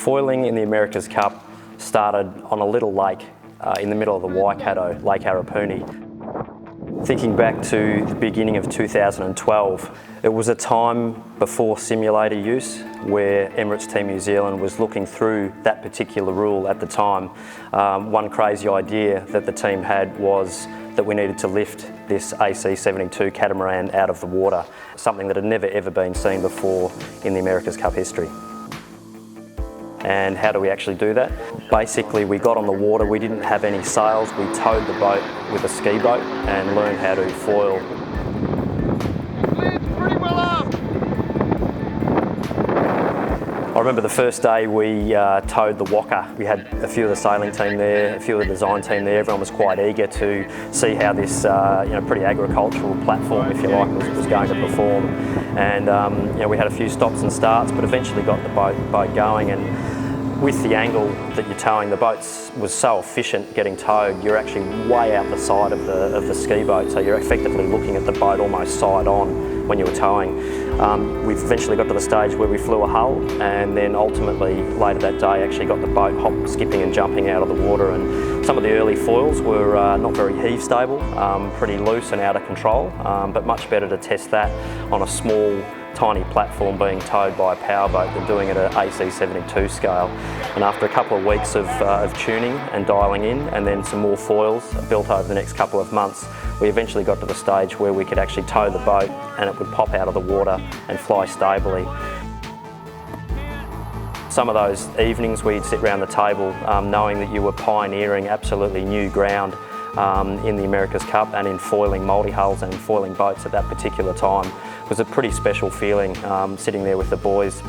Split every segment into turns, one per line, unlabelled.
Foiling in the America's Cup started on a little lake in the middle of the Waikato, Lake Arapuni. Thinking back to the beginning of 2012, it was a time before simulator use where Emirates Team New Zealand was looking through that particular rule at the time. One crazy idea that the team had was that we needed to lift this AC-72 catamaran out of the water, something that had never ever been seen before in the America's Cup history. And how do we actually do that? Basically, we got on the water, we didn't have any sails, we towed the boat with a ski boat and learned how to foil.
Pretty well up.
I remember the first day we towed the Waka. We had a few of the sailing team there, a few of the design team there. Everyone was quite eager to see how this pretty agricultural platform, if you like, was going to perform. And we had a few stops and starts, but eventually got the boat going. And with the angle that you're towing, the boat was so efficient getting towed, you're actually way out the side of the ski boat, so you're effectively looking at the boat almost side on when you were towing. We eventually got to the stage where we flew a hull, and then ultimately later that day actually got the boat hop, skipping and jumping out of the water. And some of the early foils were not very heave stable, pretty loose and out of control, but much better to test that on a small tiny platform being towed by a powerboat than doing it at AC-72 scale. And after a couple of weeks of tuning and dialing in, and then some more foils built over the next couple of months, we eventually got to the stage where we could actually tow the boat and it would pop out of the water and fly stably. Some of those evenings we'd sit around the table knowing that you were pioneering absolutely new ground in the America's Cup and in foiling multi-hulls and foiling boats at that particular time. It was a pretty special feeling sitting there with the boys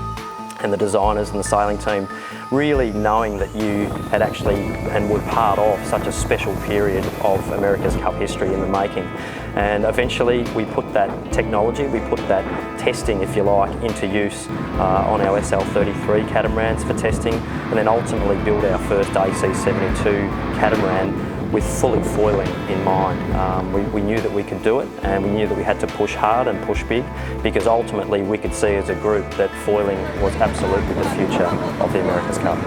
and the designers and the sailing team, really knowing that you had actually and were part of such a special period of America's Cup history in the making. And eventually we put that technology, we put that testing, if you like, into use on our SL33 catamarans for testing, and then ultimately build our first AC-72 catamaran with fully foiling in mind. We knew that we could do it, and we knew that we had to push hard and push big, because ultimately we could see as a group that foiling was absolutely the future of the America's Cup.